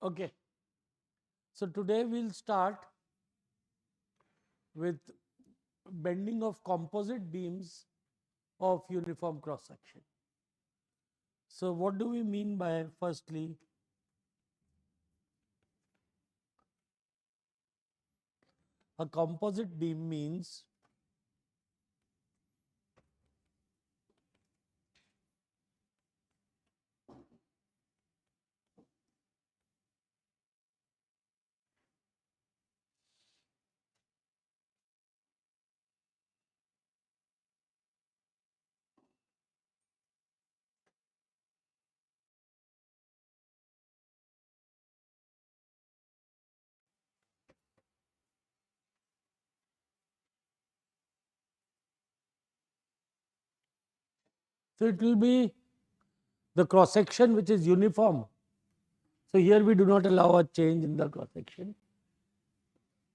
Okay. So today we'll start with bending of composite beams of uniform cross section. So what do we mean by, firstly, a composite beam means so it will be the cross section which is uniform. So here we do not allow a change in the cross section.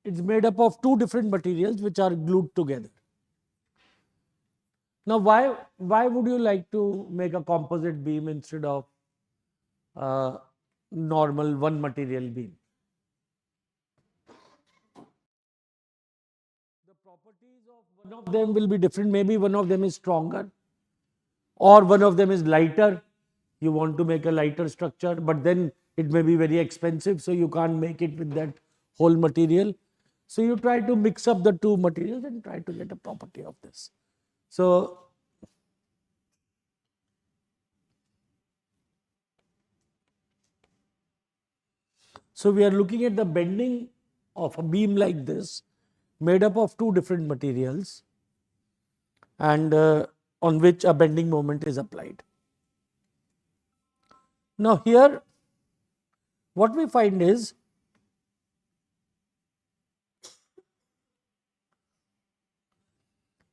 It's made up of two different materials which are glued together. Now why would you like to make a composite beam instead of normal one material beam? The properties of one of them will be different. Maybe one of them is stronger or one of them is lighter. You want to make a lighter structure, but then it may be very expensive, so you can't make it with that whole material. So you try to mix up the two materials and try to get a property of this. So we are looking at the bending of a beam like this, made up of two different materials, and on which a bending moment is applied. Now here what we find is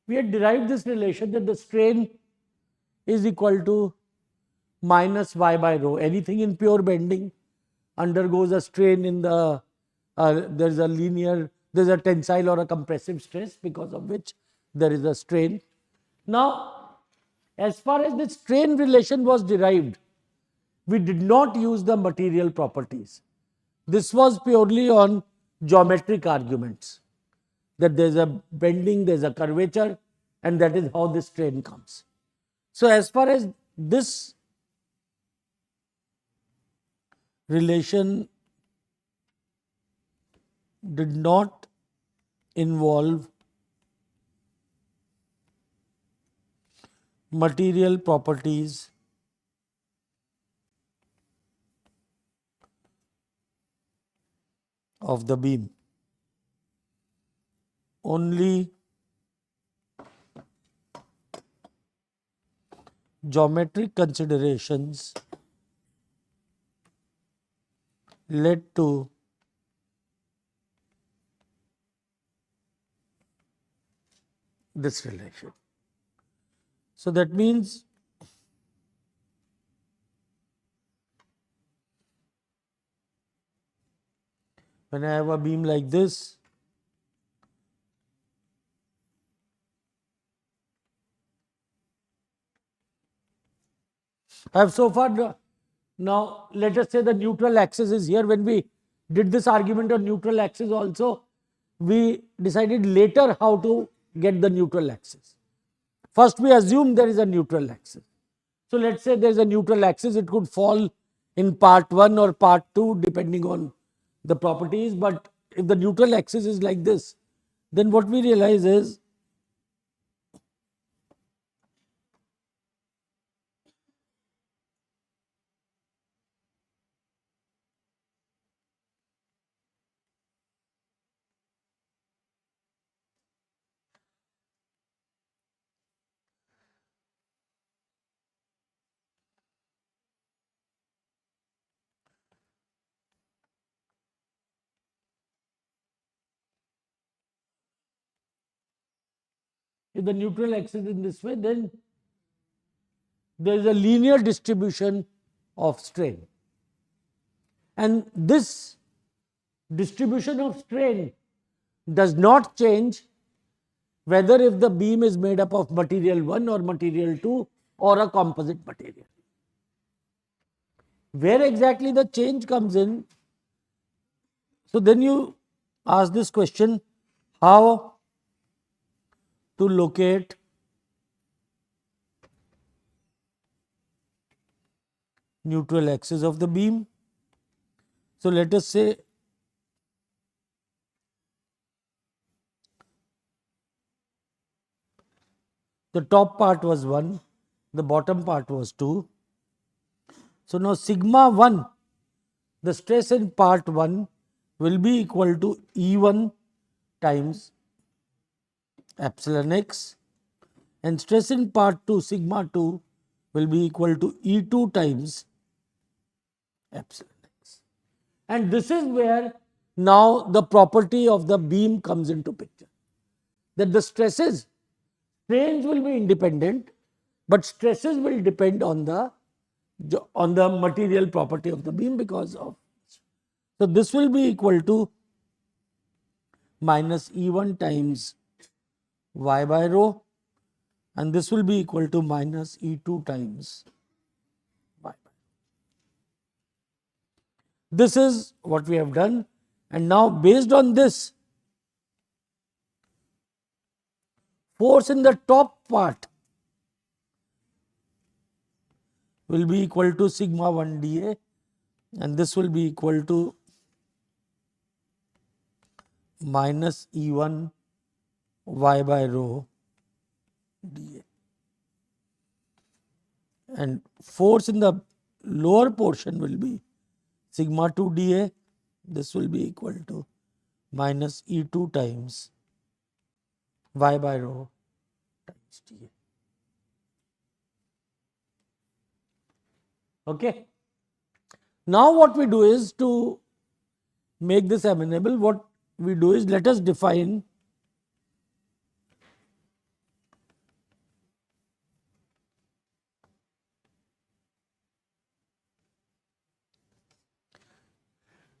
we had derived this relation that the strain is equal to minus y by rho. Anything in pure bending undergoes a strain in the, there's a tensile or a compressive stress, because of which there is a strain. Now, as far as the strain relation was derived, we did not use the material properties. This was purely on geometric arguments, that there's a bending, there's a curvature, and that is how the strain comes. So as far as this relation did not involve material properties of the beam, only geometric considerations led to this relation. So that means when I have a beam like this, I have so far, now let us say the neutral axis is here. When we did this argument on neutral axis also, we decided later how to get the neutral axis. First we assume there is a neutral axis. So let's say there is a neutral axis, it could fall in part 1 or part 2 depending on the properties, but if the neutral axis is like this, then what we realize is if the neutral axis is in this way, then there is a linear distribution of strain. And this distribution of strain does not change whether if the beam is made up of material 1 or material 2 or a composite material. Where exactly the change comes in So then you ask this question, how to locate neutral axis of the beam. So let us say the top part was 1, the bottom part was 2. So now sigma 1, the stress in part 1 will be equal to E1 times epsilon x, and stress in part 2 sigma 2 will be equal to E2 times epsilon x. And this is where now the property of the beam comes into picture, that the stresses, strains will be independent, but stresses will depend on the material property of the beam because of. So this will be equal to minus E1 times y by rho, and this will be equal to minus E2 times y by rho. This is what we have done, and now based on this, force in the top part will be equal to sigma 1 dA, and this will be equal to minus E1 y by rho dA. And force in the lower portion will be sigma 2 dA. This will be equal to minus E2 times y by rho times dA. Okay. Now what we do is, to make this amenable, what we do is, let us define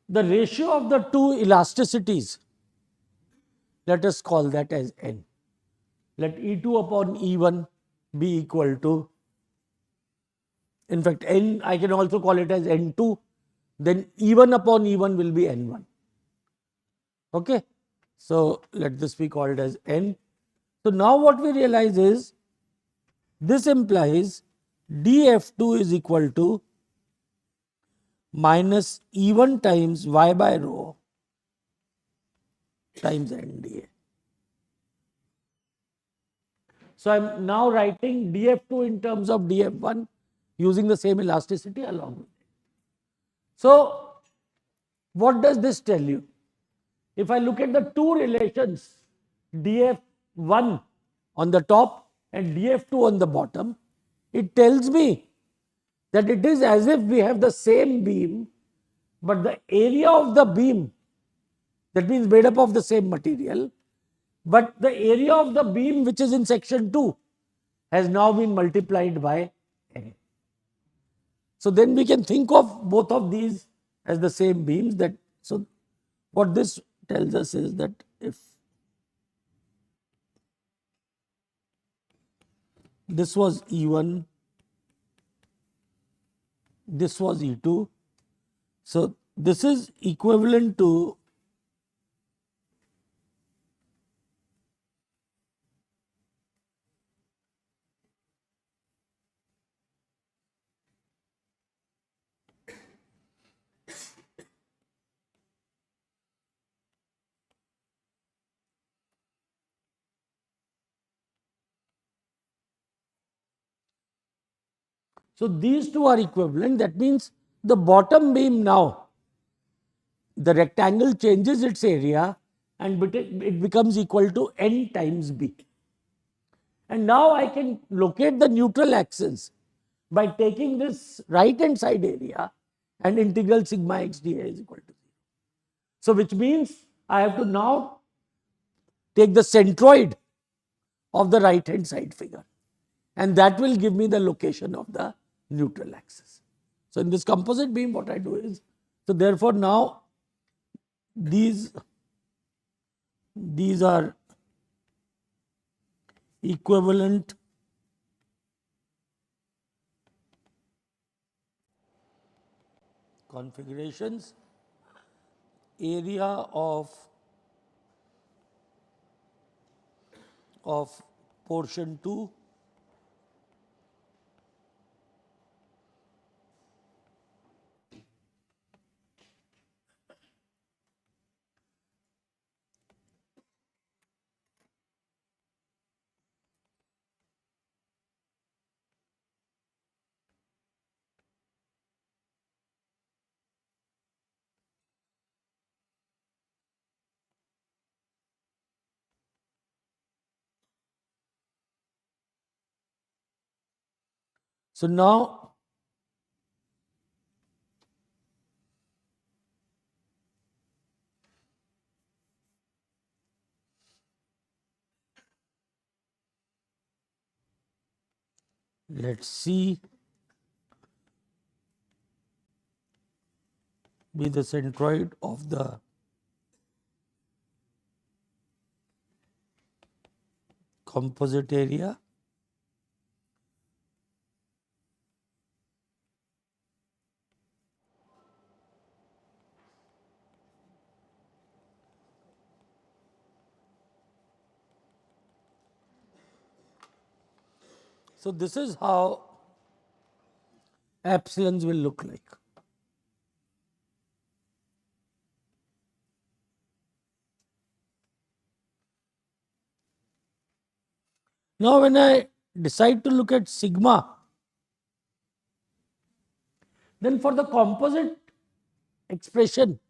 the ratio of the two elasticities. Let us call that as N. Let E2 upon E1 be equal to, in fact, N, I can also call it as N2, then E1 upon E1 will be N1. Okay. So let this be called as N. So now what we realize is, this implies dF2 is equal to minus E1 times y by rho times N dA. So I am now writing dF2 in terms of dF1 using the same elasticity along with it. So what does this tell you? If I look at the two relations, dF1 on the top and dF2 on the bottom, it tells me that it is as if we have the same beam, but the area of the beam, that means made up of the same material, but the area of the beam which is in section 2 has now been multiplied by N. So then we can think of both of these as the same beams. That, so what this tells us is that if this was E1, this was E2, so this is equivalent to so these two are equivalent. That means the bottom beam now, the rectangle changes its area and it becomes equal to N times B. And now I can locate the neutral axis by taking this right hand side area and integral sigma x dA is equal to 0. So which means I have to now take the centroid of the right hand side figure, and that will give me the location of the neutral axis. So in this composite beam, what I do is, so therefore now these are equivalent configurations area of portion 2 So now let's see be the centroid of the composite area. So this is how epsilons will look like. Now when I decide to look at sigma, then for the composite expression,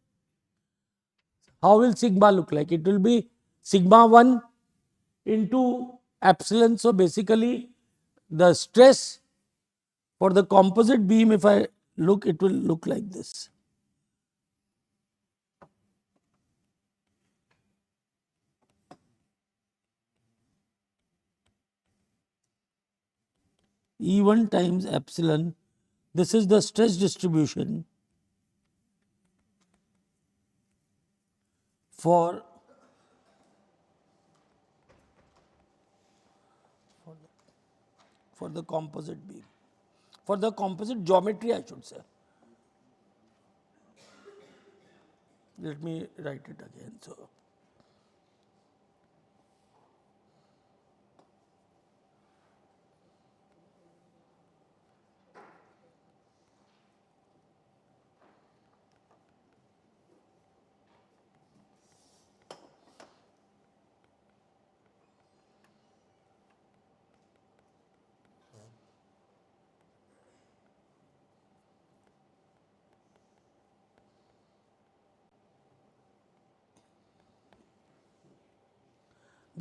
how will sigma look like? It will be sigma 1 into epsilon. So basically the stress for the composite beam, if I look, it will look like this. E1 times epsilon, this is the stress distribution for the composite beam, for the composite geometry I should say. Let me write it again. So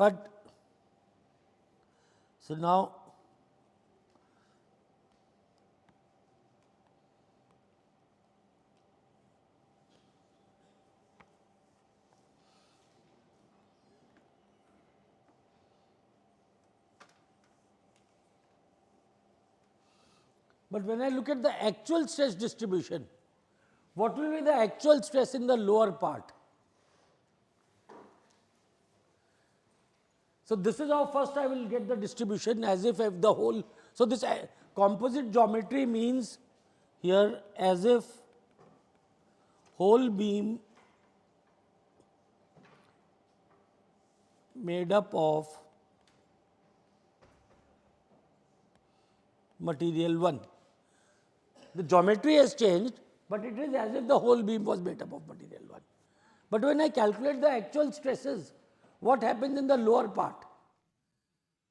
but so now but when I look at the actual stress distribution, what will be the actual stress in the lower part? So this is how first I will get the distribution as if the whole, so this composite geometry means here as if whole beam made up of material 1. The geometry has changed, but it is as if the whole beam was made up of material 1. But when I calculate the actual stresses, what happens in the lower part?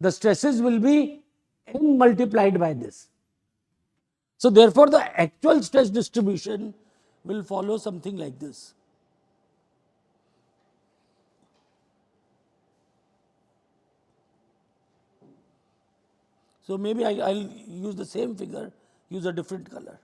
The stresses will be n multiplied by this. So therefore, the actual stress distribution will follow something like this. So maybe I'll use the same figure, use a different color.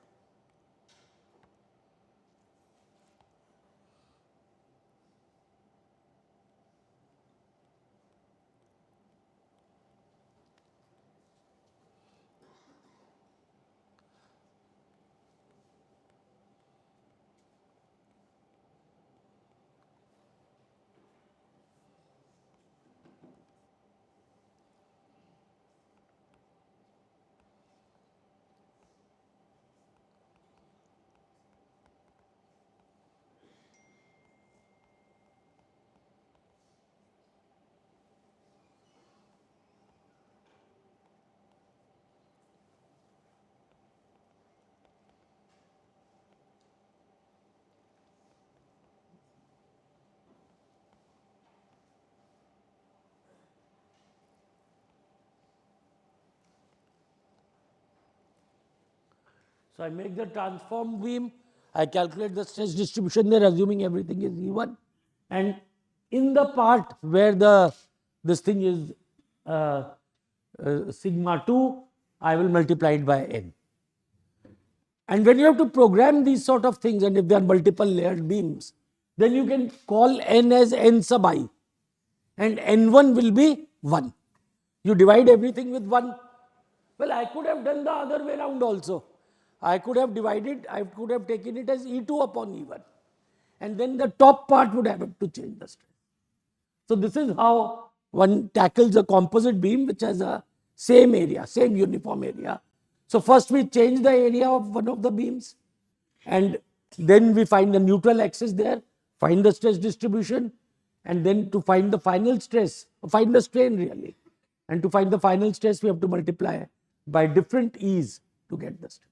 So I make the transform beam, I calculate the stress distribution there, assuming everything is even, and in the part where this thing is sigma 2, I will multiply it by n. And when you have to program these sort of things, and if they are multiple layered beams, then you can call n as n sub I, and n1 will be 1. You divide everything with 1. Well, I could have done the other way around also. I could have divided, I could have taken it as E2 upon E1. And then the top part would have to change the stress. So this is how one tackles a composite beam which has a same area, same uniform area. So first we change the area of one of the beams, and then we find the neutral axis there, find the stress distribution, and then to find the final stress, find the strain really. And to find the final stress, we have to multiply by different E's to get the stress.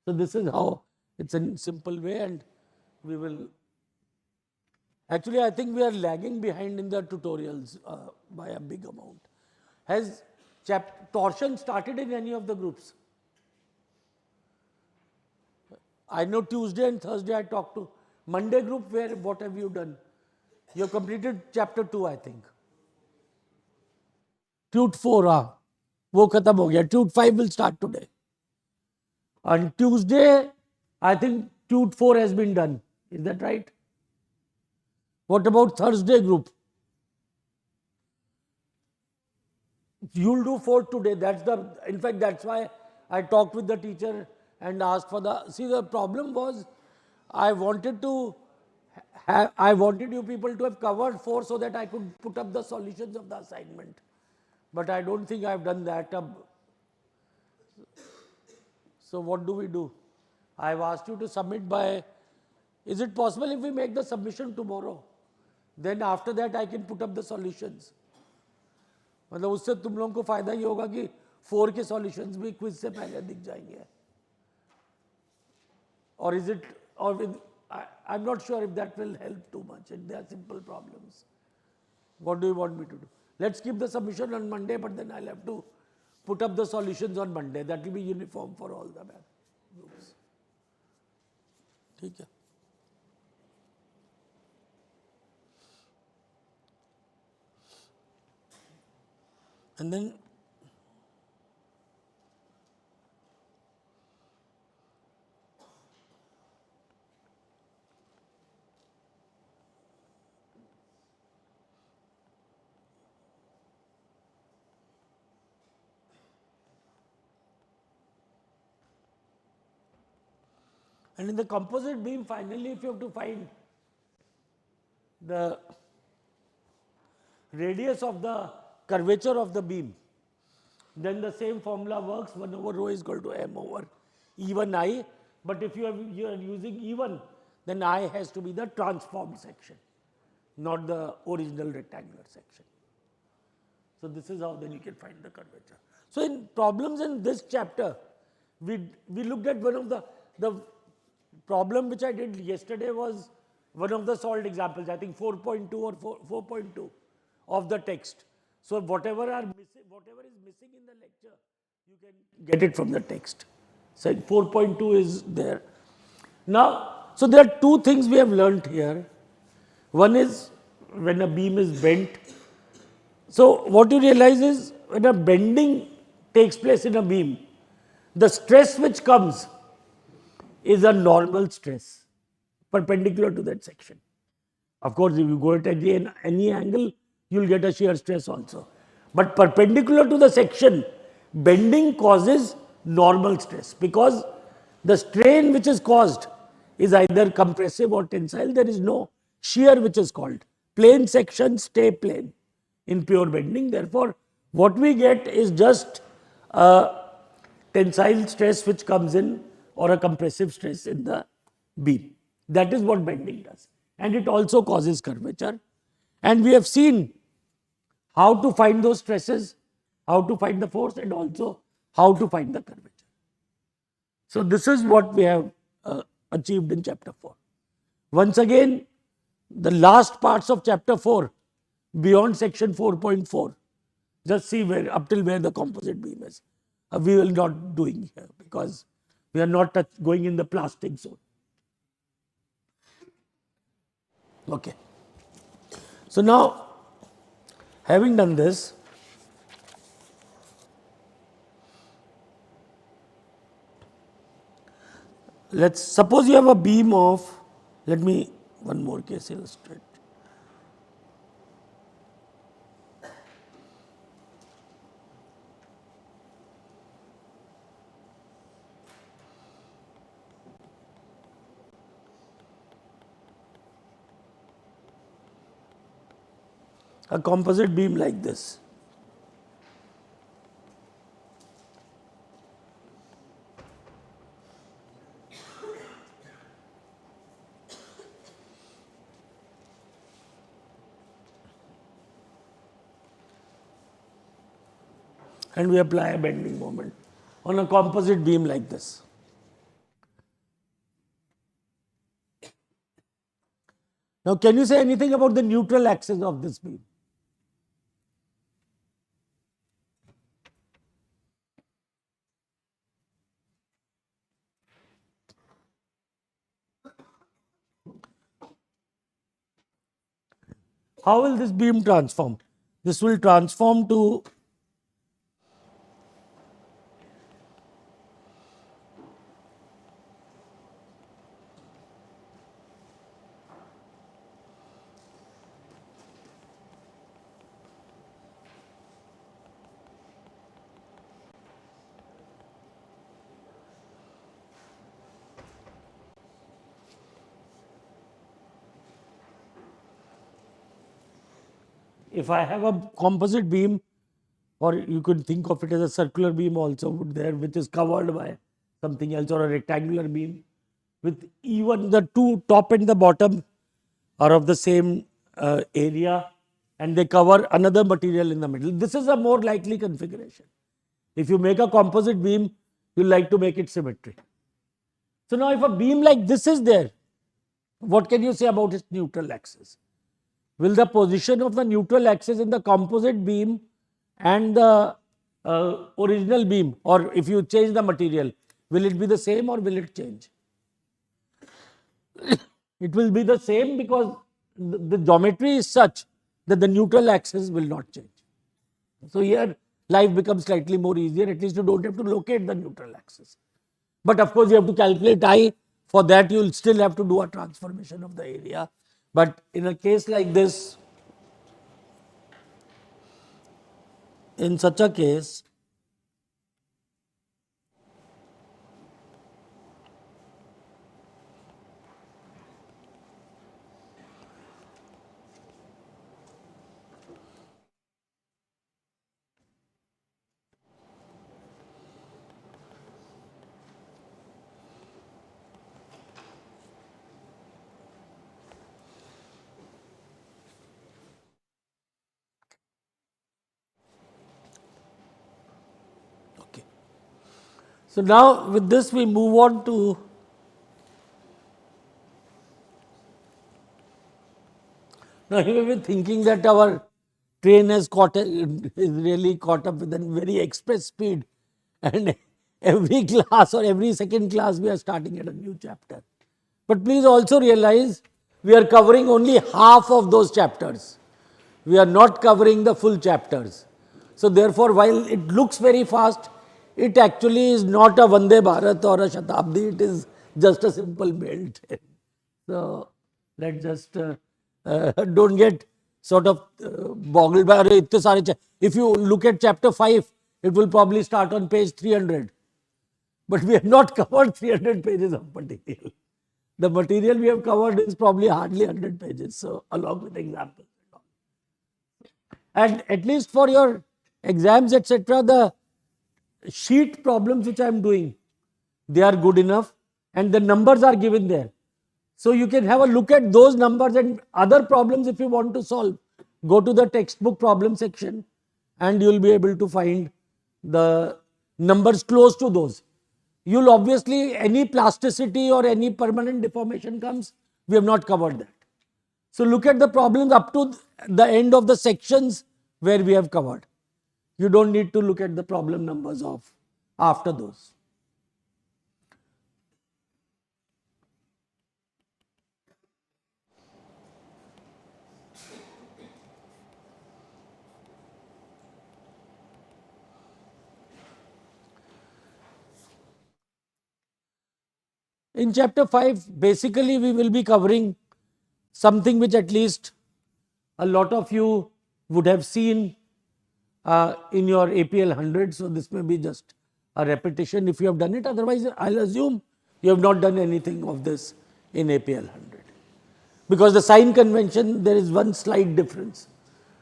So this is how it's a simple way, and we will. Actually, I think we are lagging behind in the tutorials by a big amount. Has torsion started in any of the groups? I know Tuesday and Thursday I talked to. Monday group, where what have you done? You have completed chapter 2, I think. Tute 4, वो खत्म हो गया. Tute 5 will start today. On Tuesday, I think Tute 4 has been done. Is that right? What about Thursday group? You'll do 4 today. In fact, that's why I talked with the teacher and asked for see, the problem was I wanted you people to have covered 4 so that I could put up the solutions of the assignment. But I don't think I've done that. So what do we do? I've asked you to submit by, is it possible if we make the submission tomorrow? Then after that I can put up the solutions. मतलब उससे तुम लोगों को फायदा ये होगा कि 4 के solutions भी quiz से पहले दिख जाएंगे. Or is it, I'm not sure if that will help too much. They are simple problems. What do you want me to do? Let's keep the submission on Monday, but then I'll have to put up the solutions on Monday. That will be uniform for all the groups. ठीक है. And then and in the composite beam, finally, if you have to find the radius of the curvature of the beam, then the same formula works. 1 over rho is equal to m over E1 I. But if you are using E1, then I has to be the transformed section, not the original rectangular section. So this is how then you can find the curvature. So in problems in this chapter, we looked at one of the problem which I did yesterday was one of the solved examples, I think 4.2 or 4.2 of the text. So whatever is missing in the lecture, you can get it from the text. So 4.2 is there. Now, so there are 2 things we have learnt here. One is when a beam is bent. So what you realize is when a bending takes place in a beam, the stress which comes is a normal stress perpendicular to that section. Of course, if you go at any angle, you will get a shear stress also. But perpendicular to the section, bending causes normal stress because the strain which is caused is either compressive or tensile. There is no shear which is called. Plane sections stay plane in pure bending. Therefore, what we get is just a tensile stress which comes in or a compressive stress in the beam. That is what bending does. And it also causes curvature. And we have seen how to find those stresses, how to find the force, and also how to find the curvature. So this is what we have achieved in chapter 4. Once again, the last parts of chapter 4, beyond section 4.4, just see up till where the composite beam is. We will not doing here because We are not going in the plastic zone. Okay. So now, having done this, let's suppose you have a beam of, let me one more case illustrate. A composite beam like this. And we apply a bending moment on a composite beam like this. Now, can you say anything about the neutral axis of this beam? How will this beam transform? This will transform to if I have a composite beam, or you could think of it as a circular beam also would there, which is covered by something else, or a rectangular beam with even the two top and the bottom are of the same area, and they cover another material in the middle. This is a more likely configuration. If you make a composite beam, you like to make it symmetry. So now if a beam like this is there, what can you say about its neutral axis? Will the position of the neutral axis in the composite beam and the original beam, or if you change the material, will it be the same or will it change? It will be the same because the geometry is such that the neutral axis will not change. So here life becomes slightly more easier, at least you don't have to locate the neutral axis. But of course you have to calculate I, for that you will still have to do a transformation of the area. But in a case like this, in such a case, okay. So now with this we move on to now you may be thinking that our train is really caught up with a very express speed, and every class or every second class we are starting at a new chapter. But please also realize we are covering only half of those chapters. We are not covering the full chapters. So therefore, while it looks very fast, it actually is not a Vande Bharat or a Shatabdi, it is just a simple mail train. So let's just don't get sort of boggled by itne sare. If you look at chapter 5, it will probably start on page 300. But we have not covered 300 pages of material. The material we have covered is probably hardly 100 pages. So along with examples. And at least for your exams, etc., the sheet problems which I am doing, they are good enough and the numbers are given there. So you can have a look at those numbers and other problems if you want to solve. Go to the textbook problem section and you will be able to find the numbers close to those. You'll obviously, any plasticity or any permanent deformation comes, we have not covered that. So look at the problems up to the end of the sections where we have covered. You don't need to look at the problem numbers of after those. In chapter 5, basically we will be covering something which at least a lot of you would have seen in your APL 100. So, this may be just a repetition if you have done it. Otherwise, I will assume you have not done anything of this in APL 100. Because the sign convention, there is one slight difference.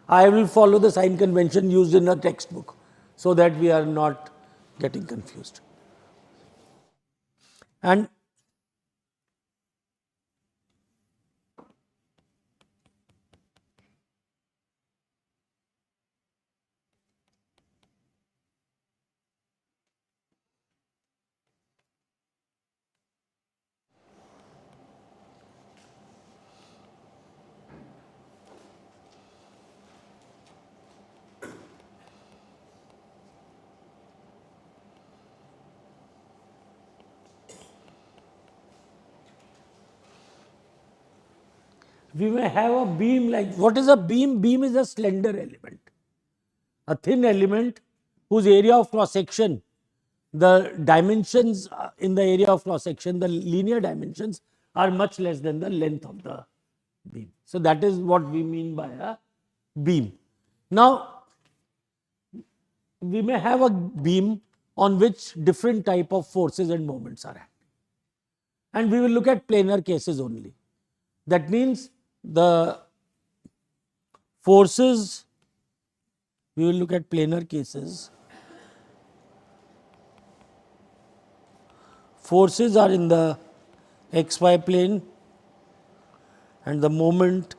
I will follow the sign convention used in a textbook so that we are not getting confused. And we may have a beam like, what is a beam? Beam is a slender element, a thin element whose area of cross section, the dimensions in the area of cross section, the linear dimensions are much less than the length of the beam. So, that is what we mean by a beam. Now, we may have a beam on which different type of forces and moments are acting, and we will look at planar cases only. That means the forces, we will look at planar cases. Forces are in the xy plane and the moment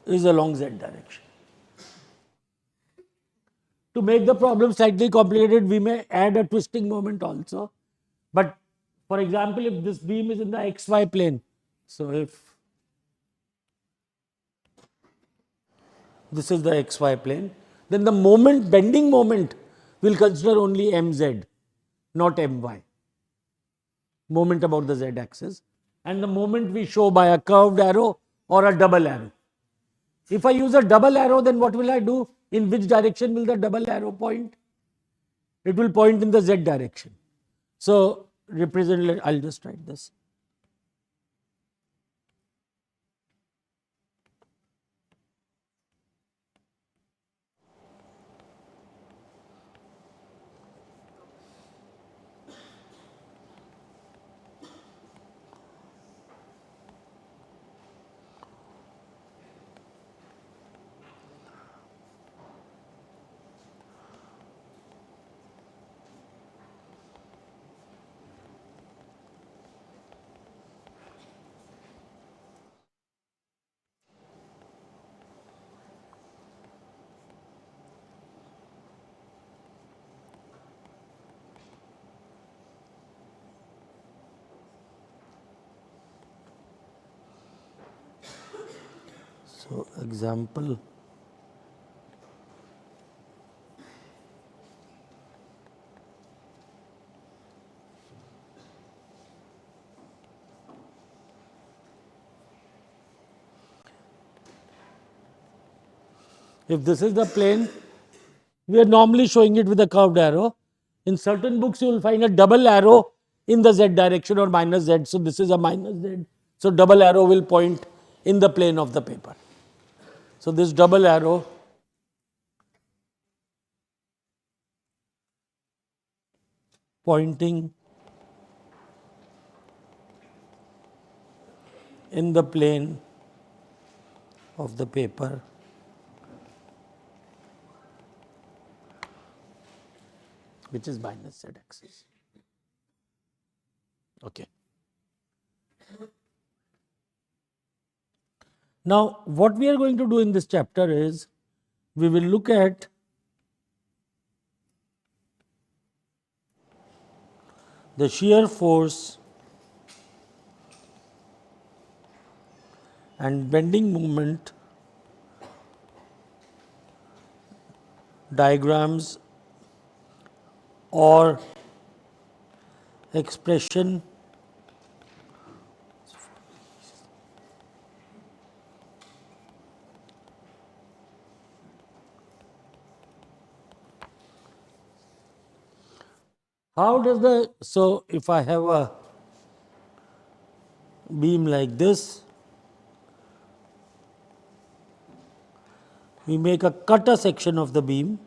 is along z direction. To make the problem slightly complicated, we may add a twisting moment also. But for example, if this beam is in the xy plane, so if this is the xy plane, then the moment, bending moment, will consider only mz, not my, moment about the z axis, and the moment we show by a curved arrow or a double arrow. If I use a double arrow, then what will I do? In which direction will the double arrow point? It will point in the z direction. So, represent, I will just write this. So, example, if this is the plane, we are normally showing it with a curved arrow. In certain books, you will find a double arrow in the z direction or minus z. So, this is a minus z. So, double arrow will point in the plane of the paper. So, this double arrow pointing in the plane of the paper which is minus z axis. Okay. Now, what we are going to do in this chapter is we will look at the shear force and bending moment diagrams or expression How does the, so if I have a beam like this, we make a cutter section of the beam.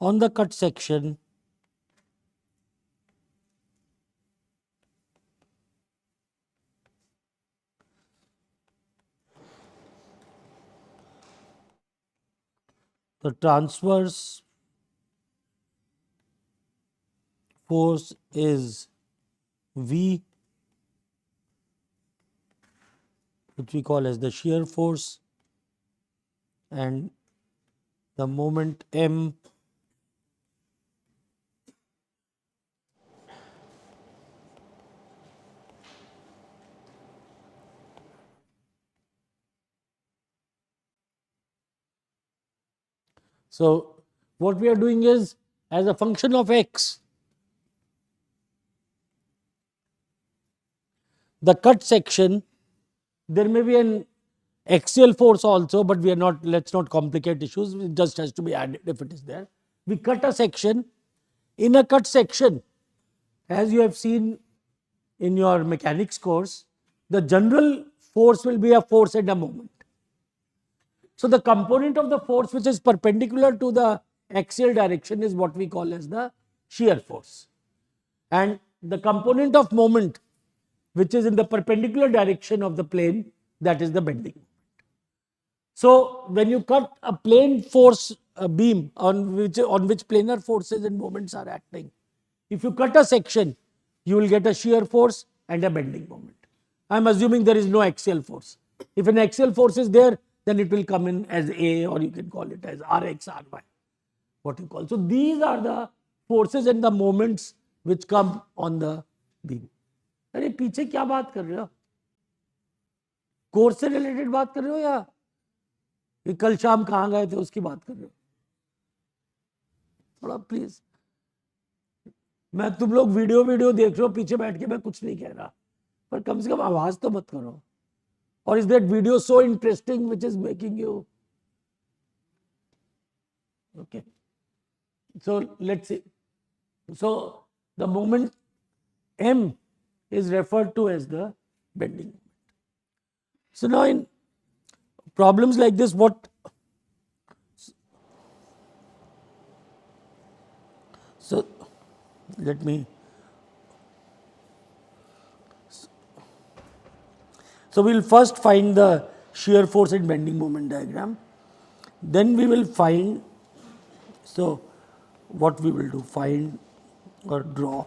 On the cut section, the transverse force is V, which we call as the shear force, and the moment M So, what we are doing is, as a function of x, the cut section, there may be an axial force also, but we are not, let's not complicate issues, it just has to be added if it is there. We cut a section. In a cut section, as you have seen in your mechanics course, the general force will be a force and a moment. So, the component of the force which is perpendicular to the axial direction is what we call as the shear force, and the component of moment which is in the perpendicular direction of the plane, that is the bending. So, when you cut a plane force beam on which planar forces and moments are acting, if you cut a section, you will get a shear force and a bending moment. I am assuming there is no axial force. If an axial force is there, then it will come in as A, or you can call it as Rx, Ry, what you call. So, these are the forces and the moments which come on the beam. अरे पीछे क्या बात कर रहे हो? Course से related बात कर रहे हो या कि कल शाम कहाँ गए थे उसकी बात कर रहे हो? थोड़ा प्लीज, मैं तुम लोग वीडियो देख रहे हो पीछे बैठ के, मैं कुछ नहीं कह रहा, पर कम से कम आवाज तो मत करो. और is that video so interesting which is making you okay? So let's see. So the moment m is referred to as the bending moment. So, now in problems like this, what so let me so we will first find the shear force and bending moment diagram, then we will find, so what we will do, find or draw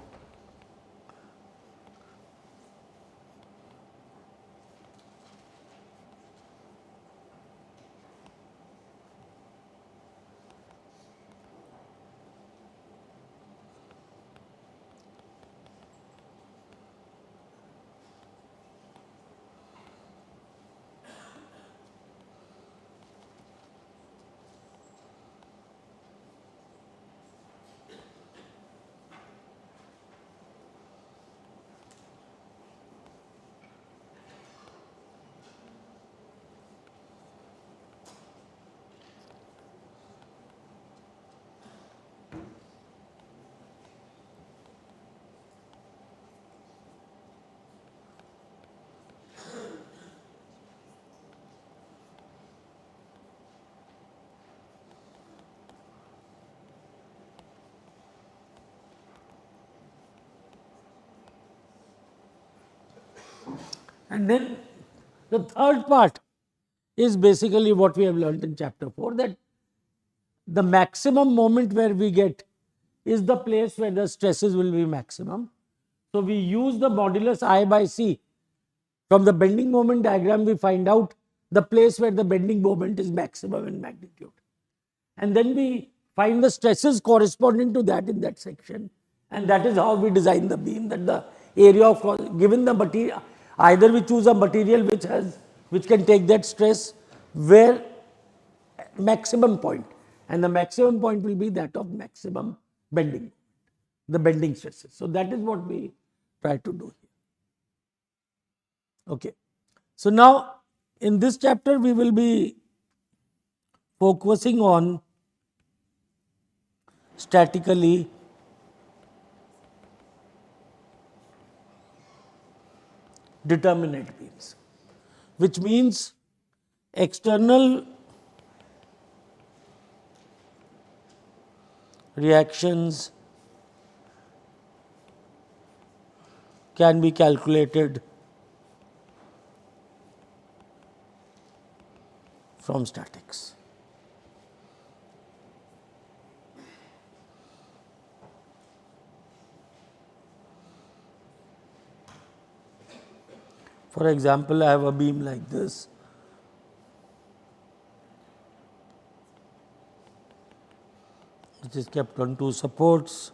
and then the third part is basically what we have learned in chapter 4, that the maximum moment where we get is the place where the stresses will be maximum. So, we use the modulus I by C. From the bending moment diagram, we find out the place where the bending moment is maximum in magnitude. And then we find the stresses corresponding to that in that section. And that is how we design the beam, that the area of, given the material, either we choose a material which can take that stress where maximum point, and the maximum point will be that of maximum bending, the bending stresses. So, that is what we try to do here. Okay. So, now in this chapter we will be focusing on statically determinate beams, which means external reactions can be calculated from statics. For example, I have a beam like this. Which is kept on two supports.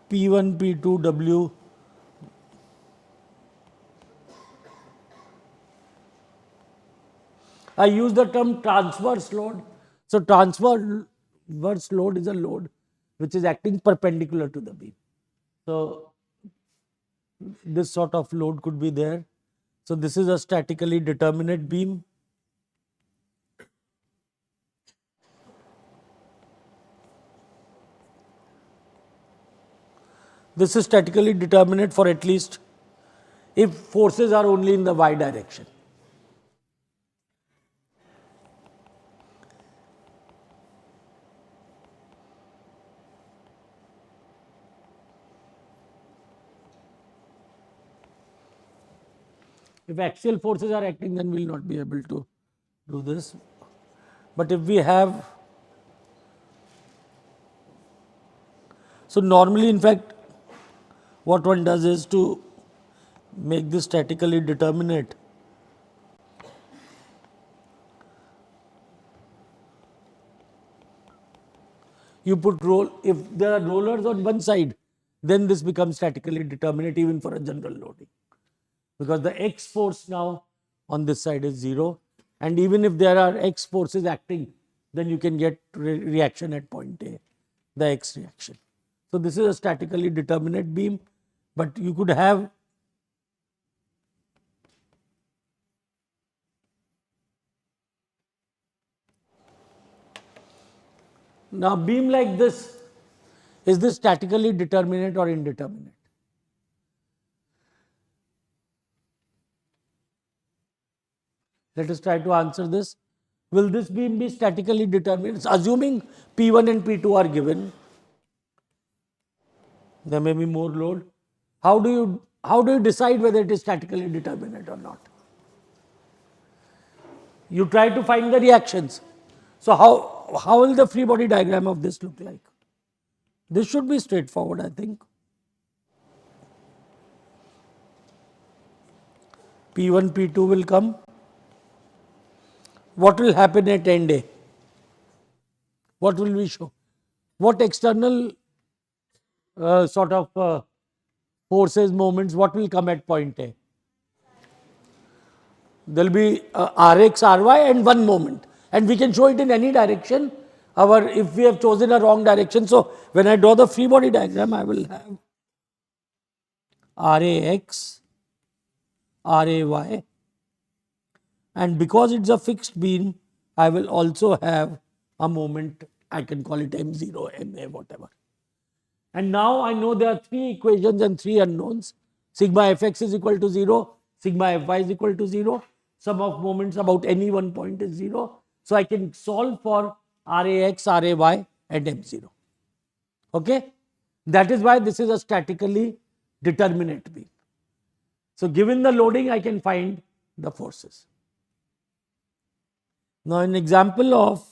P1, P2, W. I use the term transverse load. So, transverse load is a load which is acting perpendicular to the beam. So, this sort of load could be there. So, this is a statically determinate beam. This is statically determinate for at least if forces are only in the y direction. If axial forces are acting, then we will not be able to do this. But if we have, so normally in fact, what one does is to make this statically determinate. You put if there are rollers on one side, then this becomes statically determinate even for a general loading. Because the X force now on this side is 0, and even if there are X forces acting, then you can get reaction at point A, the X reaction. So, this is a statically determinate beam, but you could have now beam like this. Is this statically determinate or indeterminate? Let us try to answer this. Will this beam be statically determinate? Assuming P1 and P2 are given, there may be more load. How do you decide whether it is statically determinate or not? You try to find the reactions. So how will the free body diagram of this look like? This should be straightforward, I think. P1, P2 will come. What will happen at end A? What will we show? What external sort of forces, moments, what will come at point A? There will be Rx, Ry and one moment, and we can show it in any direction. If we have chosen a wrong direction, so when I draw the free body diagram, I will have Rax, Ray, and because it's a fixed beam, I will also have a moment. I can call it M0, Ma, whatever. And now I know there are three equations and three unknowns. Sigma Fx is equal to 0, sigma Fy is equal to 0, sum of moments about any one point is 0. So I can solve for Rax, Ray and M0. Okay? That is why this is a statically determinate beam. So given the loading, I can find the forces. Now an example of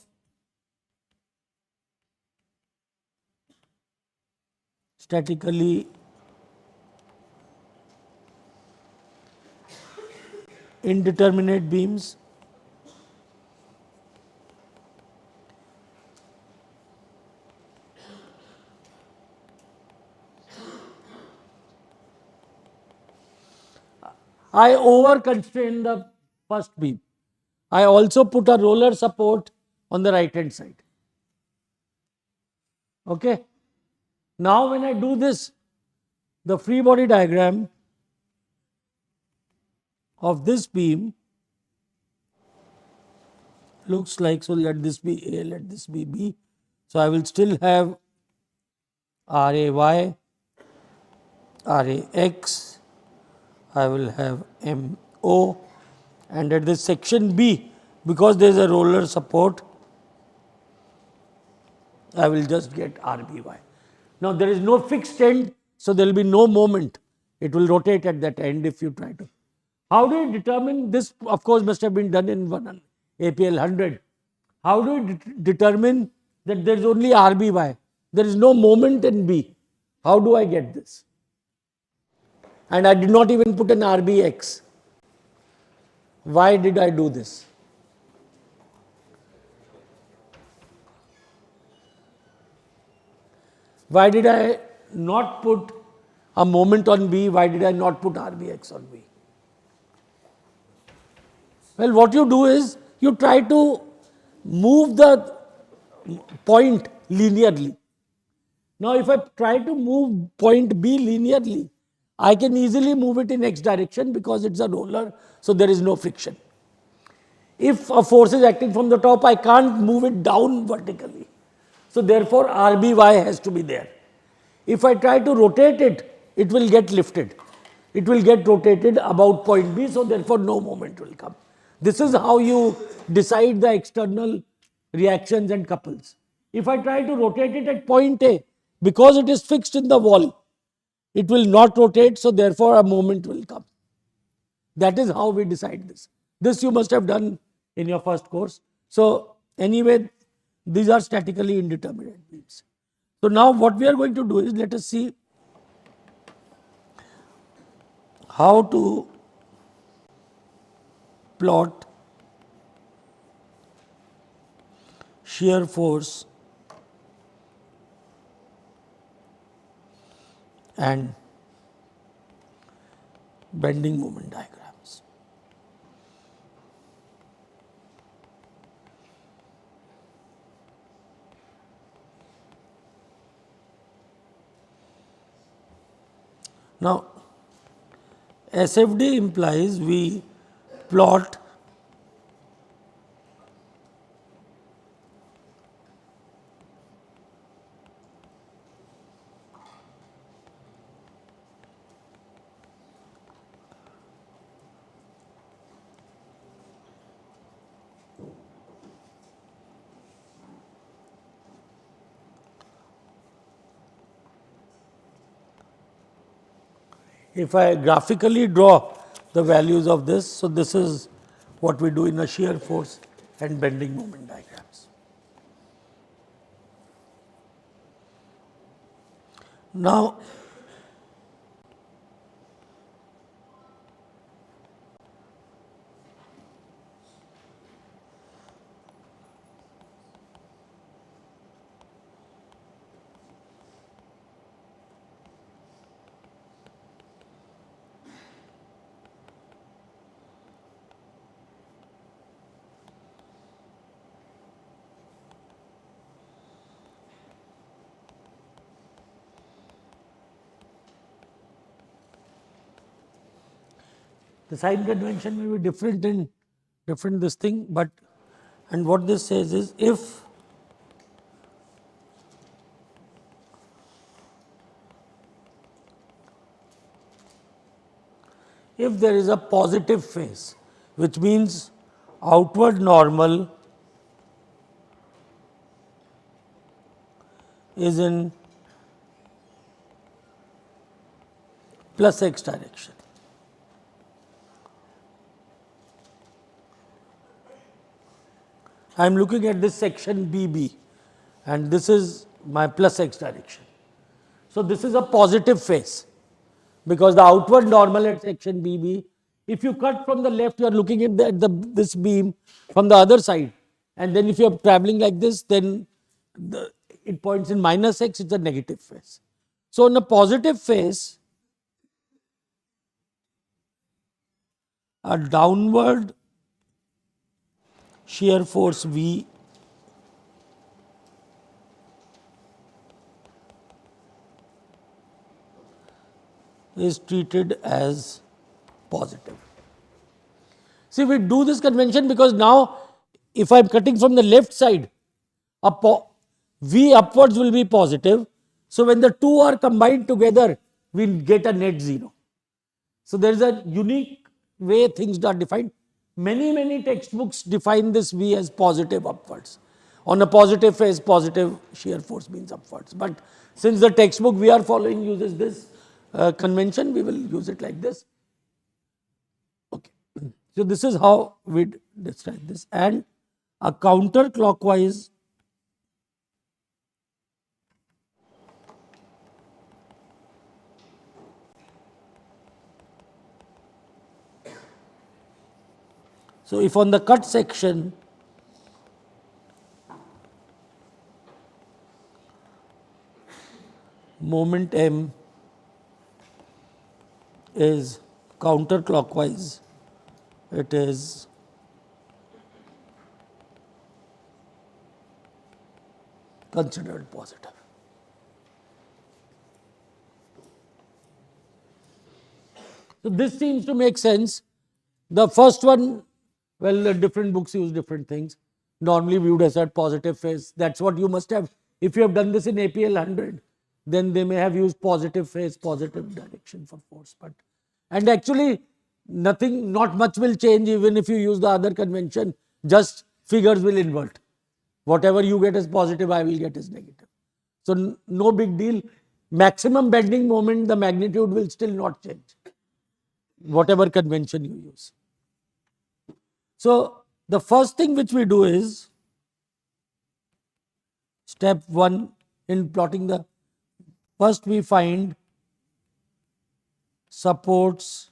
statically indeterminate beams. I over constrain the first beam. I also put a roller support on the right hand side. Okay. Now, when I do this, the free body diagram of this beam looks like, so let this be A, let this be B. So, I will still have RAY, RAX, I will have MO, and at this section B, because there is a roller support, I will just get RBY. Now, there is no fixed end, so there will be no moment. It will rotate at that end if you try to. How do you determine this? Of course, must have been done in APL 100. How do you determine that there is only RBY? There is no moment in B. How do I get this? And I did not even put an RBX. Why did I do this? Why did I not put a moment on B? Why did I not put RBX on B? Well, what you do is you try to move the point linearly. Now, if I try to move point B linearly, I can easily move it in x direction because it's a roller, so there is no friction. If a force is acting from the top, I can't move it down vertically. So, therefore, RBY has to be there. If I try to rotate it, it will get lifted. It will get rotated about point B, so therefore, no moment will come. This is how you decide the external reactions and couples. If I try to rotate it at point A, because it is fixed in the wall, it will not rotate, so therefore, a moment will come. That is how we decide this. This you must have done in your first course. So, anyway, these are statically indeterminate beams. So, now what we are going to do is, let us see how to plot shear force and bending moment diagrams. Now, SFD implies we plot if I graphically draw the values of this. So, this is what we do in a shear force and bending moment diagrams. Now, the sign convention may be different in different this thing, but and what this says is if there is a positive phase, which means outward normal is in plus x direction. I am looking at this section BB and this is my plus x direction. So, this is a positive phase because the outward normal at section BB, if you cut from the left, you are looking at this beam from the other side, and then if you are traveling like this, then it points in minus x, it's a negative phase. So, in a positive phase, a downward shear force V is treated as positive. See, we do this convention because now if I am cutting from the left side, V upwards will be positive. So, when the two are combined together, we get a net 0. So, there is a unique way things are defined. Many textbooks define this V as positive upwards. On a positive phase, positive shear force means upwards. But since the textbook we are following uses this convention, we will use it like this. Okay. So, this is how we describe this. And a counterclockwise so, if on the cut section moment M is counterclockwise, it is considered positive. So, this seems to make sense. The first one, well, different books use different things. Normally, we would have said positive phase. That's what you must have. If you have done this in APL 100, then they may have used positive phase, positive direction for force. But and actually, nothing, not much will change even if you use the other convention. Just figures will invert. Whatever you get as positive, I will get as negative. So, no big deal. Maximum bending moment, the magnitude will still not change, whatever convention you use. So, the first thing which we do is step 1 in plotting the first we find supports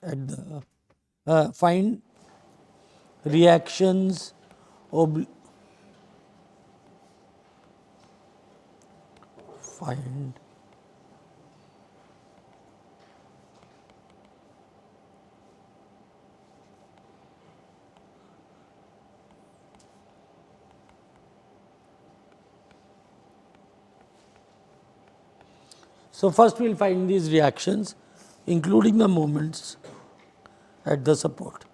at the find reactions find so first we will find these reactions including the moments at the support.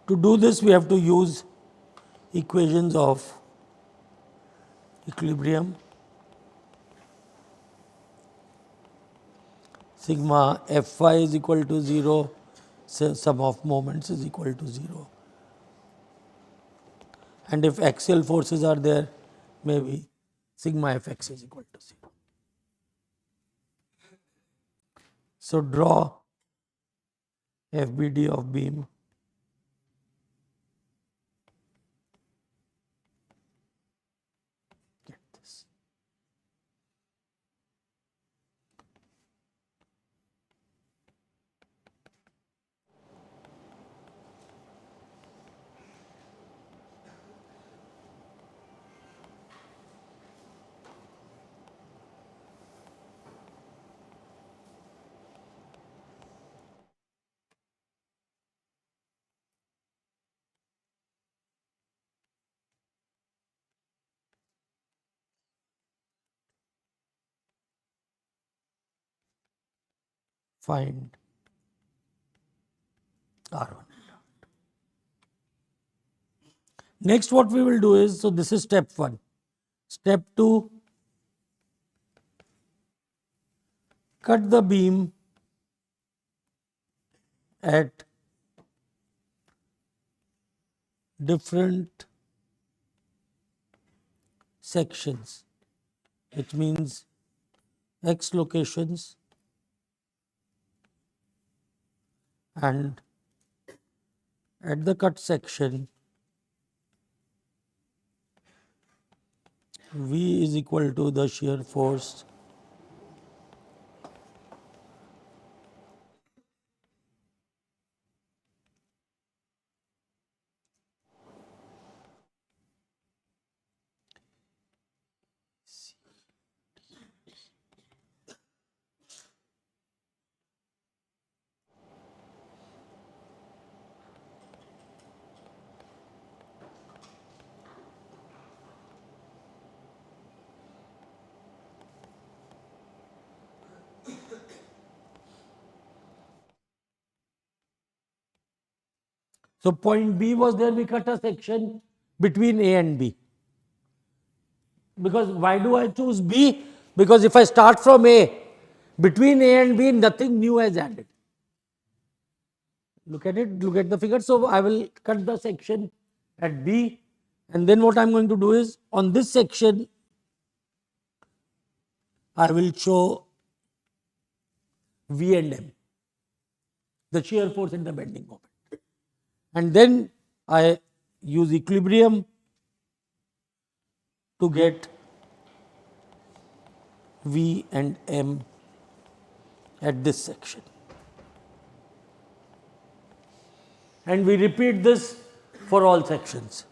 To do this, we have to use equations of equilibrium. Sigma Fy is equal to 0, sum of moments is equal to 0. And if axial forces are there, maybe sigma Fx is equal to 0. So, draw FBD of beam get this. Find R1. Next what we will do is, so this is step 1. Step 2, cut the beam at different sections, which means X locations and at the cut section V is equal to the shear force So point B was there, we cut a section between A and B. Because why do I choose B? Because if I start from A, between A and B, nothing new has added. Look at it, look at the figure. So I will cut the section at B, and then what I am going to do is, on this section, I will show V and M, the shear force and the bending moment. And then I use equilibrium to get V and M at this section. And we repeat this for all sections.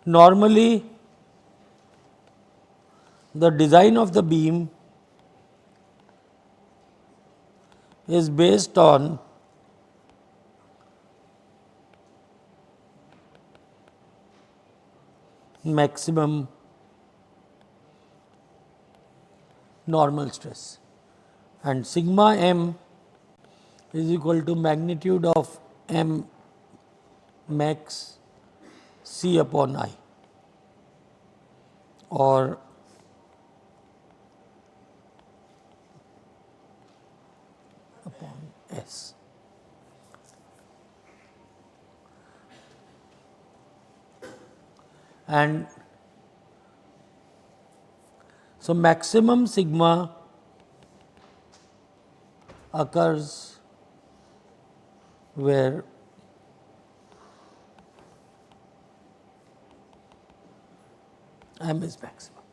Normally, the design of the beam is based on maximum normal stress, and sigma m is equal to magnitude of m max C upon I, or upon S. And so maximum sigma occurs where M is maximum.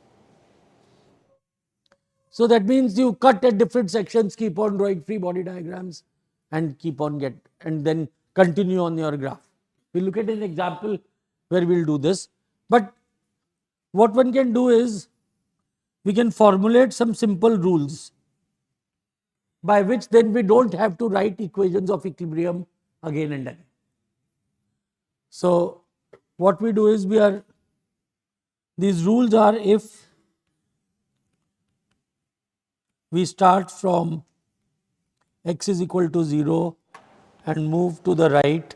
So that means you cut at different sections, keep on drawing free body diagrams, and keep on and then continue on your graph. We'll look at an example where we'll do this. But what one can do is, we can formulate some simple rules by which then we don't have to write equations of equilibrium again and again. So what we do is, these rules are, if we start from x is equal to 0 and move to the right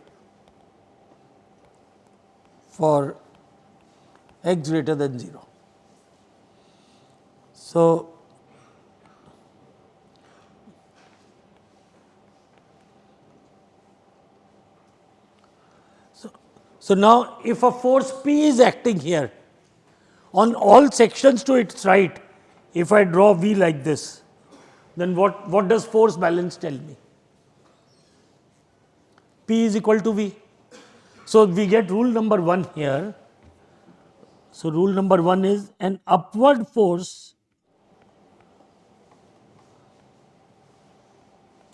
for x greater than 0. So now if a force P is acting here on all sections to its right, if I draw V like this, then what does force balance tell me? P is equal to V. So we get rule number 1 here. So rule number 1 is, an upward force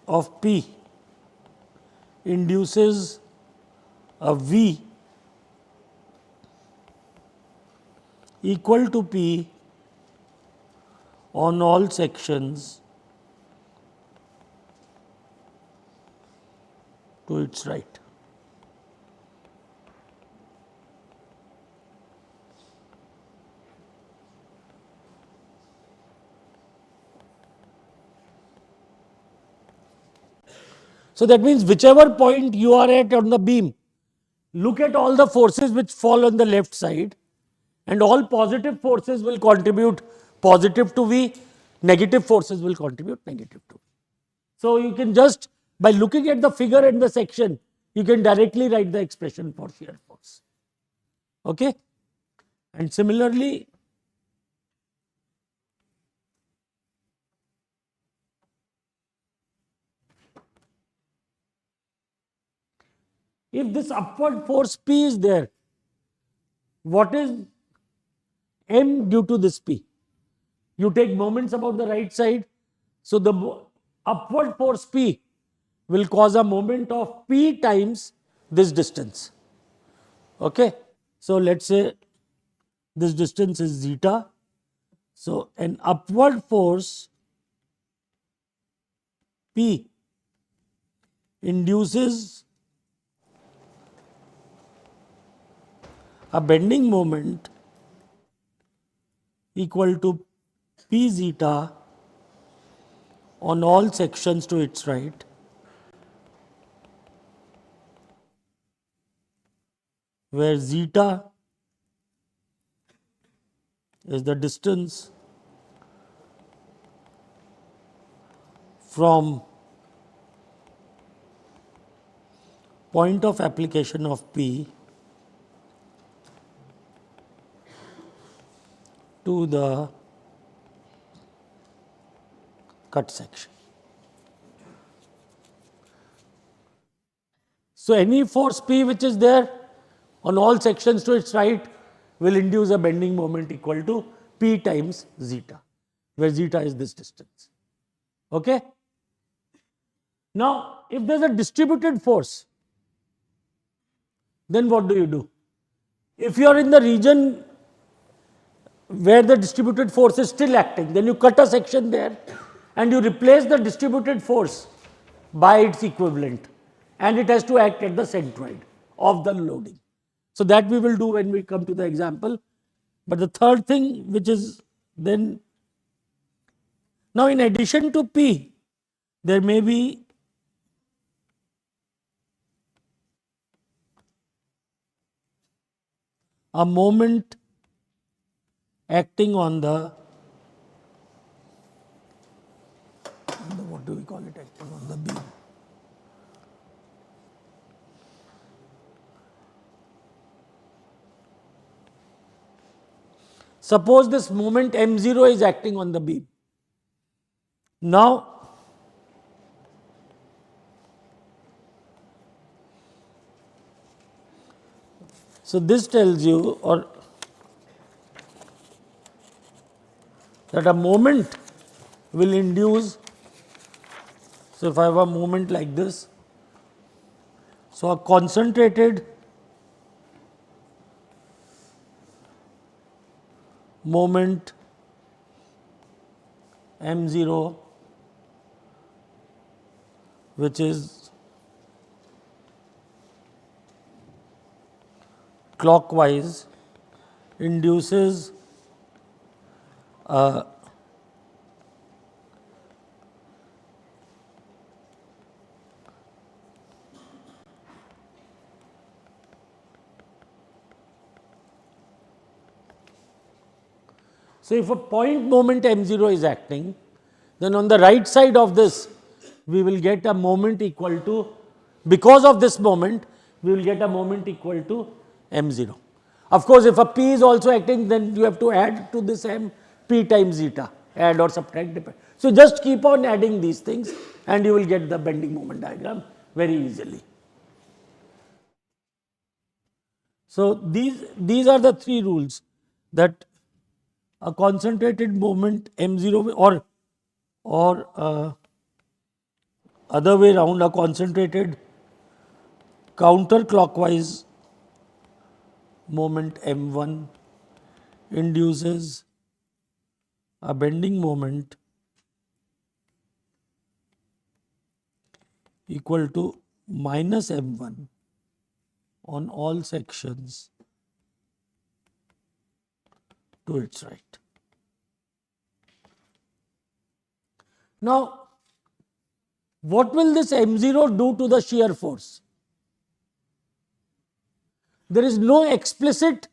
of P induces a V equal to P on all sections to its right. So that means whichever point you are at on the beam, look at all the forces which fall on the left side, and all positive forces will contribute positive to V, negative forces will contribute negative to V. So you can just, by looking at the figure and the section, you can directly write the expression for shear force. Okay? And similarly, if this upward force P is there, what is M due to this P? You take moments about the right side. So the upward force P will cause a moment of P times this distance. Okay? So let's say this distance is zeta. So an upward force P induces a bending moment equal to p zeta on all sections to its right, where zeta is the distance from point of application of P to the cut section. So, any force P which is there on all sections to its right will induce a bending moment equal to P times zeta, where zeta is this distance. Okay? Now, if there is a distributed force, then what do you do? If you are in the region where the distributed force is still acting, then you cut a section there and you replace the distributed force by its equivalent, and it has to act at the centroid of the loading. So, that we will do when we come to the example. But the third thing which is then, now in addition to P, there may be a moment acting on the, what do we call it, acting on the beam. Suppose this moment m0 is acting on the beam. Now, so this tells you or that a moment will induce. So, if I have a moment like this, so a concentrated moment m0 which is clockwise induces a so if a point moment m0 is acting, then on the right side of this we will get a moment equal to, because of this moment we will get a moment equal to m0. Of course, if a p is also acting, then you have to add to this m p times zeta, add or subtract, depend. So, just keep on adding these things and you will get the bending moment diagram very easily. So, these are the three rules, that a concentrated moment m0 or other way round, a concentrated counterclockwise moment m1 induces a bending moment equal to minus m1 on all sections to its right. Now, what will this m0 do to the shear force? There is no explicit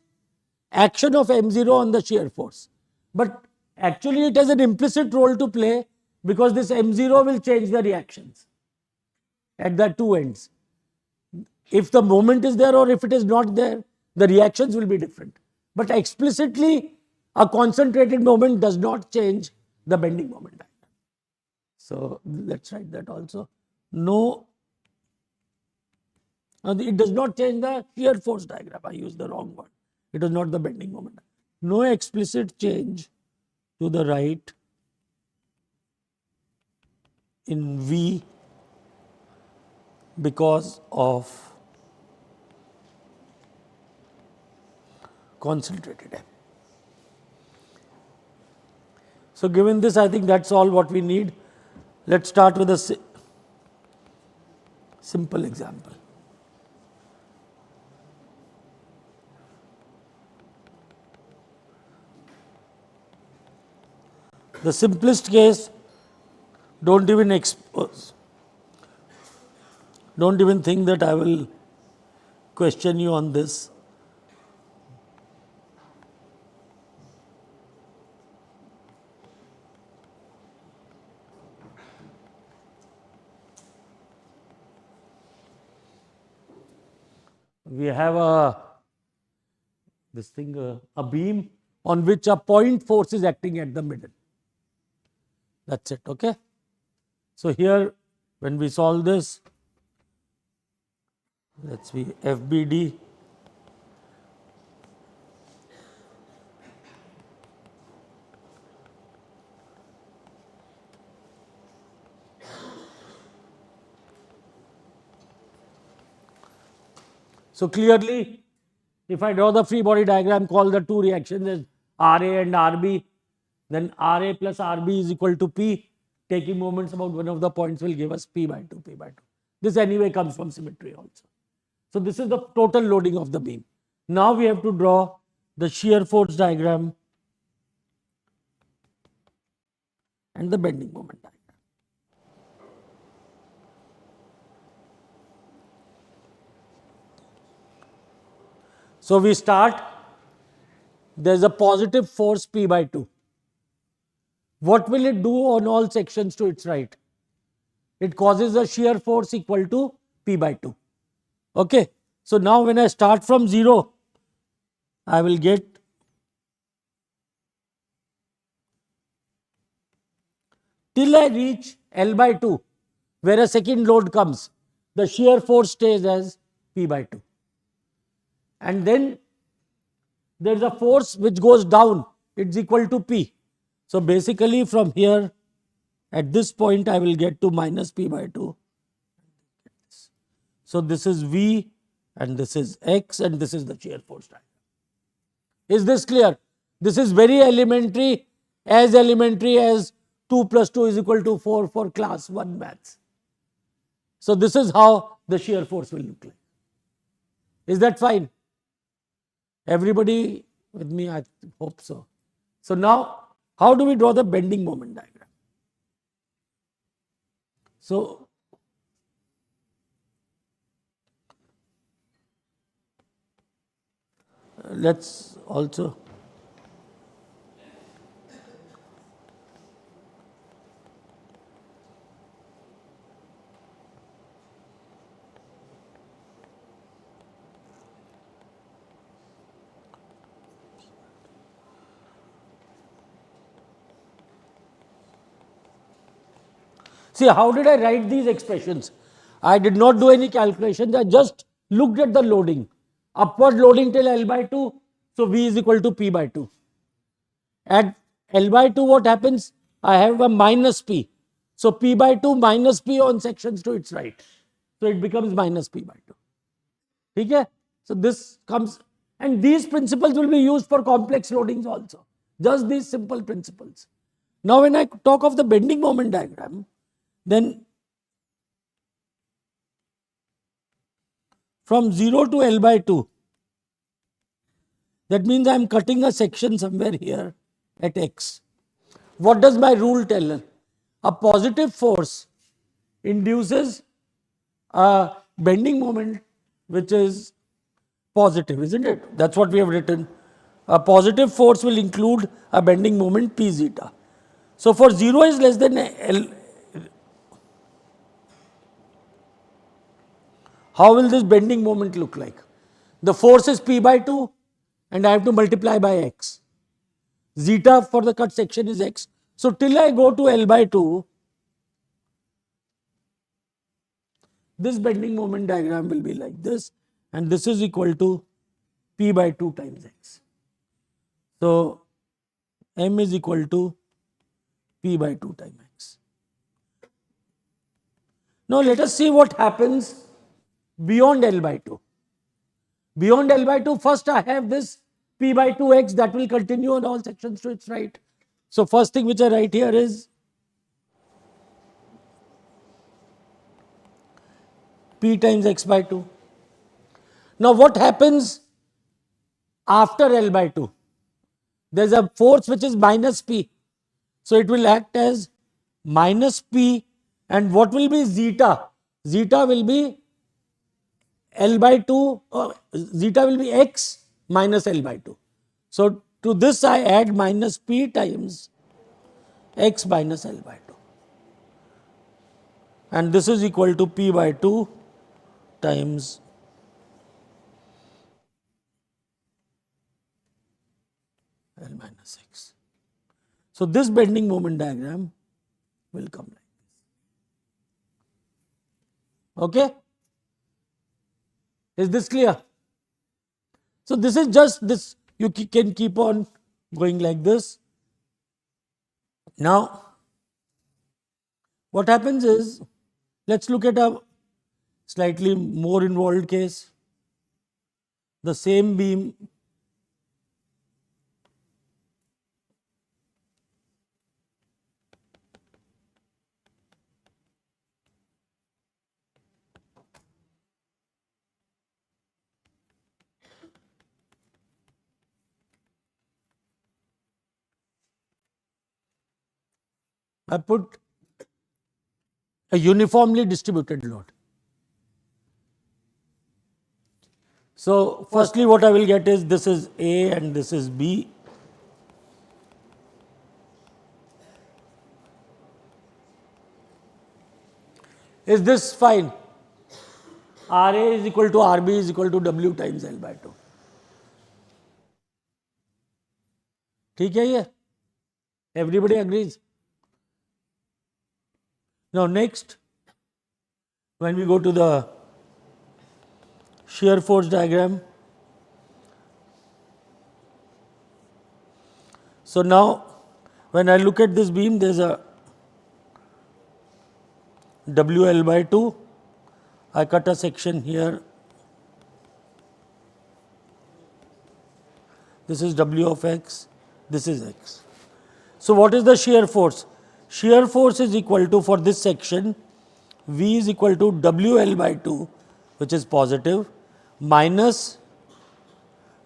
action of m0 on the shear force, but actually it has an implicit role to play, because this m0 will change the reactions at the two ends. If the moment is there or if it is not there, the reactions will be different. But explicitly, a concentrated moment does not change the bending moment diagram. So, let us write that also. No, it does not change the shear force diagram. I used the wrong word. It is not the bending moment. No explicit change to the right in V because of concentrated M. So, given this, I think that is all what we need. Let us start with a simple example. The simplest case, don't even don't even think that I will question you on this. We have a beam on which a point force is acting at the middle. That's it, okay? So here, when we solve this, let's be FBD. So clearly, if I draw the free body diagram, call the two reactions as RA and RB, then RA plus RB is equal to P. Taking moments about one of the points will give us P by 2, P by 2. This anyway comes from symmetry also. So this is the total loading of the beam. Now we have to draw the shear force diagram and the bending moment diagram. So we start, there is a positive force P by 2. What will it do on all sections to its right? It causes a shear force equal to P by 2. Okay. So now when I start from 0, I will get till I reach L by 2, where a second load comes, the shear force stays as P by 2. And then there is a force which goes down, it's equal to P. So basically from here, at this point, I will get to minus P by 2. So this is V and this is X and this is the shear force diagram. Is this clear? This is very elementary as 2 plus 2 is equal to 4 for class 1 maths. So this is how the shear force will look like. Is that fine? Everybody with me? I hope so. So now, how do we draw the bending moment diagram? So let's also see, how did I write these expressions? I did not do any calculations. I just looked at the loading. Upward loading till L by 2. So V is equal to P by 2. At L by 2, what happens? I have a minus P. So P by 2 minus P on sections to its right. So it becomes minus P by 2. Okay? So this comes, and these principles will be used for complex loadings also. Just these simple principles. Now when I talk of the bending moment diagram, then from 0 to L by 2, that means I am cutting a section somewhere here at X. What does my rule tell? A positive force induces a bending moment which is positive, isn't it? That's what we have written. A positive force will include a bending moment P zeta. So for 0 is less than L. How will this bending moment look like? The force is P by 2 and I have to multiply by X. Zeta for the cut section is X. So till I go to L by 2, this bending moment diagram will be like this, and this is equal to P by 2 times X. So M is equal to P by 2 times X. Now let us see what happens beyond L by 2. Beyond L by 2, first I have this P by 2x that will continue on all sections to its right. So first thing which I write here is P times x by 2. Now what happens after L by 2? There is a force which is minus P. So it will act as minus P, and what will be zeta? Zeta will be L by 2, zeta will be x minus L by 2. So to this I add minus P times x minus L by 2. And this is equal to P by 2 times L minus x. So this bending moment diagram will come like this. Okay? Is this clear? So this is just this, you can keep on going like this. Now, what happens is, let's look at a slightly more involved case. The same beam I put a uniformly distributed load. So firstly what I will get is, this is A and this is B. Is this fine? RA is equal to RB is equal to W times L by 2. ठीक है ये? Everybody agrees? Now next, when we go to the shear force diagram, so now when I look at this beam, there is a WL by 2. I cut a section here. This is W of x, this is x. So what is the shear force? Shear force is equal to, for this section, V is equal to WL by 2, which is positive, minus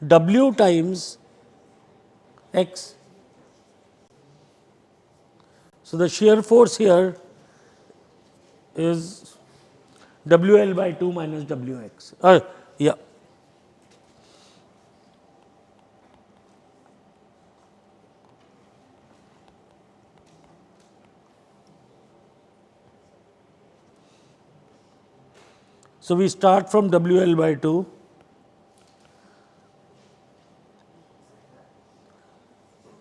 W times x. So the shear force here is WL by 2 minus WX. Yeah. So we start from WL by 2.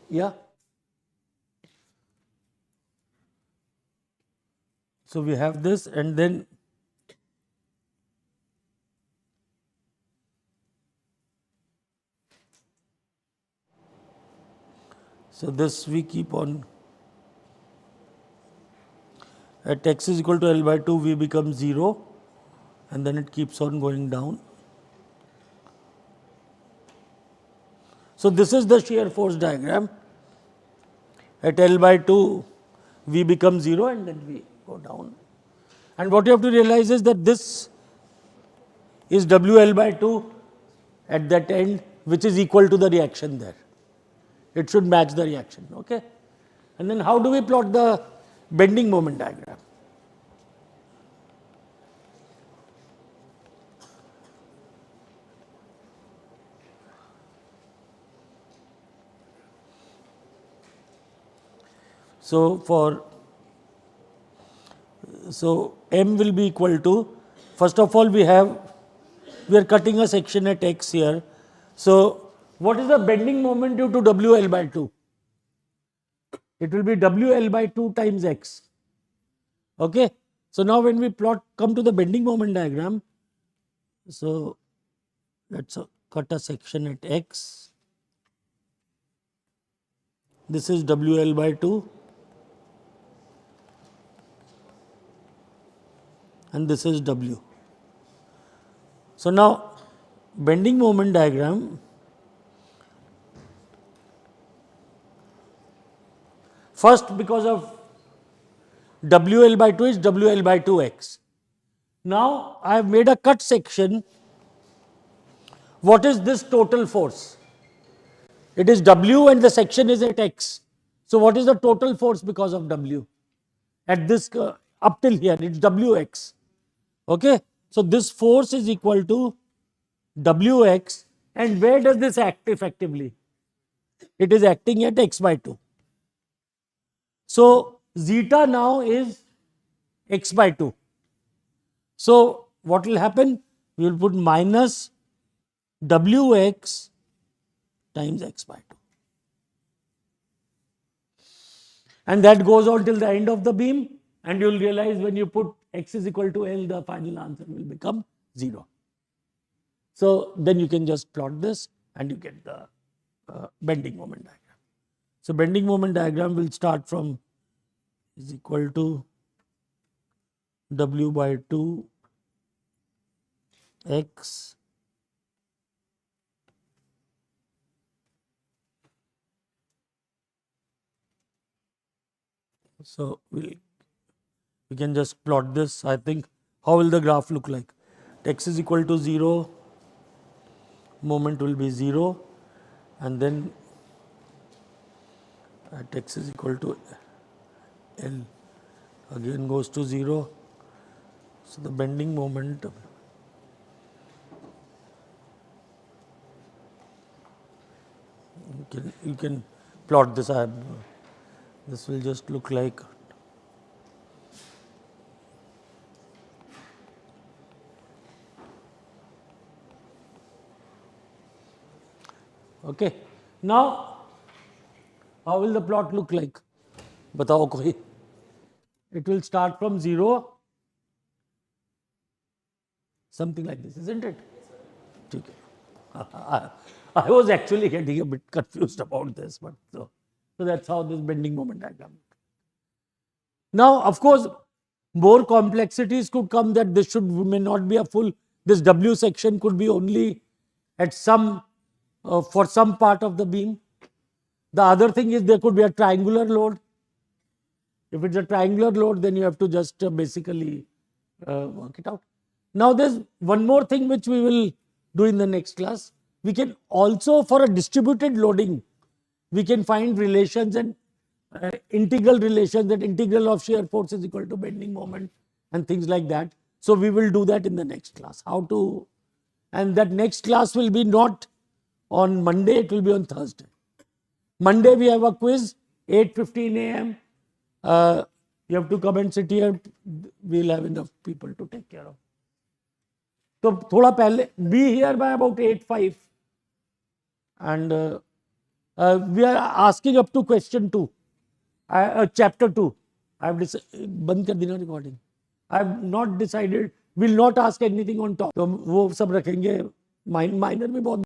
Yeah. So we have this, and then so this we keep on, at x is equal to L by 2, V becomes 0, and then it keeps on going down. So this is the shear force diagram. At L by 2, V becomes 0, and then we go down. And what you have to realize is that this is WL by 2 at that end, which is equal to the reaction there. It should match the reaction, okay? And then how do we plot the bending moment diagram? So M will be equal to, first of all we are cutting a section at x here. So what is the bending moment due to WL by 2? It will be WL by 2 times x. Okay. So now when we come to the bending moment diagram, so let's cut a section at x. This is WL by 2. And this is W. So now bending moment diagram, first because of WL by 2 is WL by 2x. Now I have made a cut section. What is this total force? It is W and the section is at x. So what is the total force because of W? At this, up till here, it's Wx. Okay? So this force is equal to Wx. And where does this act effectively? It is acting at x by 2. So zeta now is x by 2. So what will happen? We will put minus Wx times x by 2. And that goes on till the end of the beam, and you will realize when you put x is equal to L, the final answer will become 0. So then you can just plot this and you get the bending moment diagram. So bending moment diagram will start from is equal to W by 2 x so we can just plot this. I think how will the graph look like? X is equal to 0, moment will be 0, and then at x is equal to L again goes to 0. So the bending moment you can plot this. This will just look like okay. Now how will the plot look like? Batao koi. It will start from 0, something like this, isn't it? Okay. I was actually getting a bit confused about this, but so that's how this bending moment diagram. Now, of course, more complexities could come that this may not be a full. This W section could be only at some for some part of the beam. The other thing is there could be a triangular load. If it's a triangular load, then you have to just basically work it out. Now, there's one more thing which we will do in the next class. We can also, for a distributed loading, we can find relations and integral relations, that integral of shear force is equal to bending moment and things like that. So we will do that in the next class. How to, and that next class will be not on Monday, it will be on Thursday. Monday we have a quiz, 8:15 a.m. You have to come and sit here. We'll have enough people to take care of. So thoda pehle, be here by about 8:05. And we are asking up to question 2. Chapter 2. I have बंद कर देना recording. I have not decided. Will not ask anything on top. तो वो सब रखेंगे. Minor में बहुत